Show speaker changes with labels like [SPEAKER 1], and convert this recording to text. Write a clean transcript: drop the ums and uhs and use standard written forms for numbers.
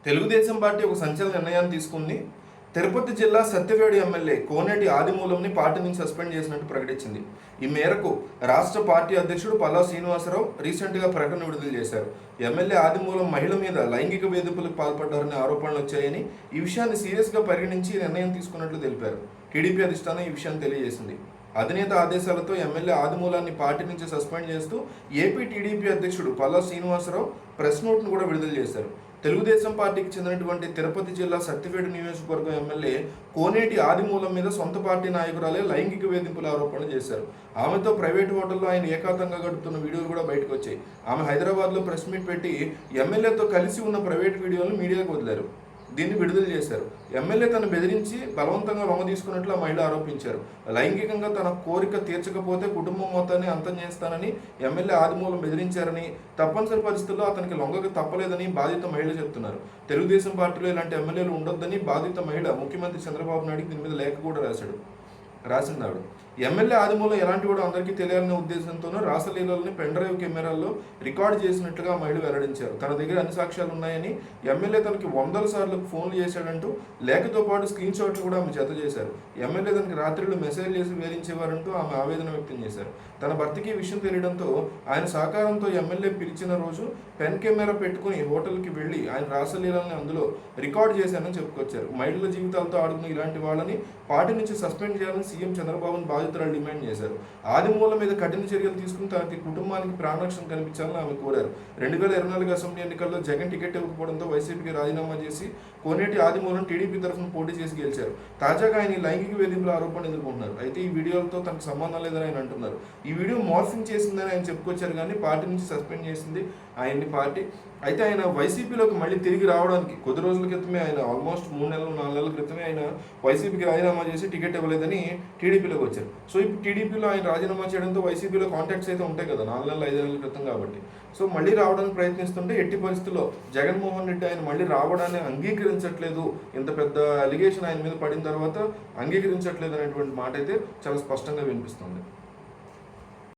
[SPEAKER 1] Telugu Desam party ఒక సంచలన నిర్ణయాన్ని తీసుకుంది. తిరుపతి జిల్లా సత్యవేడు ఎమ్మెల్యే కోనేటి ఆదిమూలంని పార్టీ నుంచి సస్పెండ్ చేసినట్టు ప్రకటించింది. ఈ మేరకు రాష్ట్ర పార్టీ అధ్యక్షుడు పల్లా శ్రీనివాసరావు రీసెంట్గా ప్రకటన విడుదల చేశారు. ఎమ్మెల్యే ఆదిమూలం మహిళ మీద లైంగిక వేధింపులకు పాల్పడ్డారనే ఆరోపణలు వచ్చాయని, ఈ విషయాన్ని సీరియస్గా పరిగణించి నిర్ణయం తీసుకున్నట్లు తెలిపారు. టీడీపీ అధిష్టానం ఈ విషయాన్ని తెలియజేసింది. అధినేత ఆదేశాలతో ఎమ్మెల్యే ఆదిమూలాన్ని పార్టీ నుంచి సస్పెండ్ చేస్తూ ఏపీ టీడీపీ అధ్యక్షుడు పల్లా శ్రీనివాసరావు ప్రెస్ నోట్ను కూడా విడుదల చేశారు. తెలుగుదేశం పార్టీకి చెందినటువంటి తిరుపతి జిల్లా సత్యవేడు నియోజకవర్గం ఎమ్మెల్యే కోనేటి ఆదిమూలం మీద సొంత పార్టీ నాయకురాలే లైంగిక వేధింపుల ఆరోపణలు చేశారు. ఆమెతో ప్రైవేట్ హోటల్లో ఆయన ఏకాంతంగా గడుపుతున్న వీడియోలు కూడా బయటకు వచ్చాయి. ఆమె హైదరాబాద్లో ప్రెస్ మీట్ పెట్టి ఎమ్మెల్యేతో కలిసి ఉన్న ప్రైవేట్ వీడియోలను మీడియాకు వదిలారు. దీన్ని విడుదల చేశారు. ఎమ్మెల్యే తను బెదిరించి బలవంతంగా లొంగ తీసుకున్నట్లు ఆ మహిళ ఆరోపించారు. లైంగికంగా తన కోరిక తీర్చకపోతే కుటుంబం మొత్తాన్ని అంతం చేస్తానని ఎమ్మెల్యే ఆదిమూలం బెదిరించారని, తప్పనిసరి పరిస్థితుల్లో అతనికి లొంగక తప్పలేదని బాధిత మహిళ చెప్తున్నారు. తెలుగుదేశం పార్టీలో ఇలాంటి ఎమ్మెల్యేలు ఉండొద్దని బాధిత మహిళ ముఖ్యమంత్రి చంద్రబాబు నాయుడికి దీని మీద లేఖ కూడా రాసిందాడు. ఎమ్మెల్యే ఆదిమూలం ఎలాంటి కూడా అందరికీ తెలియాలనే ఉద్దేశంతోనూ రాసలీలని పెన్డ్రైవ్ కెమెరాల్లో రికార్డు చేసినట్లుగా మహిళ వెల్లడించారు. తన దగ్గర అన్ని సాక్ష్యాలు ఉన్నాయని, ఎమ్మెల్యే తనకి 100 సార్లు ఫోన్లు చేశాడంటూ లేఖతో పాటు స్క్రీన్ షాట్లు కూడా ఆమె జత చేశారు. ఎమ్మెల్యే తనకి రాత్రులు మెసేజ్ చేసి వేధించేవారంటూ ఆమె ఆవేదన వ్యక్తం చేశారు. తన భర్తకి ఈ విషయం తెలియడంతో ఆయన సహకారంతో ఎమ్మెల్యే పిలిచిన రోజు పెన్ కెమెరా పెట్టుకుని హోటల్కి వెళ్ళి ఆయన రాసలీలని అందులో రికార్డు చేశానని చెప్పుకొచ్చారు. మహిళల జీవితాలతో ఆడుకున్న ఇలాంటి వాళ్ళని పార్టీ నుంచి సస్పెండ్ చేయాలని సీఎం చంద్రబాబును బాధితురాలు డిమాండ్ చేశారు. ఆదిమూలం మీద కఠిన చర్యలు తీసుకుని తనకి కుటుంబానికి ప్రాణరక్షణ కల్పించాలని ఆమె కోరారు. 2024 అసెంబ్లీ ఎన్నికల్లో జగన్ టికెట్ ఇవ్వకపోవడంతో వైసీపీకి రాజీనామా చేసి కోనేటి ఆదిమూలం టీడీపీ తరఫున పోటీ చేసి గెలిచారు. తాజాగా ఆయన లైంగిక వేధింపుల ఆరోపణలు ఎదుర్కొంటున్నారు. అయితే ఈ వీడియోలతో తనకు సంబంధం లేదని ఆయన అంటున్నారు. ఈ వీడియో మార్ఫింగ్ చేసిందని ఆయన చెప్పుకొచ్చారు, కానీ పార్టీ నుంచి సస్పెండ్ చేసింది ఆయన్ని పార్టీ. అయితే ఆయన వైసీపీలోకి మళ్ళీ తిరిగి రావడానికి కొద్ది రోజుల క్రితమే, ఆయన ఆల్మోస్ట్ 3 నెలలు 4 నెలల క్రితమే ఆయన వైసీపీకి రాజీనామా చేసి టికెట్ ఇవ్వలేదని టీడీపీలోకి వచ్చారు. సో ఇప్పుడు టీడీపీలో ఆయన రాజీనామా చేయడంతో వైసీపీలో కాంటాక్ట్స్ అయితే ఉంటాయి కదా 4 నెలలు 5 నెలల క్రితం కాబట్టి. సో మళ్ళీ రావడానికి ప్రయత్నిస్తుంటే ఎట్టి పరిస్థితుల్లో జగన్మోహన్ రెడ్డి ఆయన మళ్ళీ రావడాన్ని అంగీకరించట్లేదు, ఇంత పెద్ద అలిగేషన్ ఆయన మీద పడిన తర్వాత అంగీకరించట్లేదు అనేటువంటి మాట అయితే చాలా స్పష్టంగా వినిపిస్తుంది.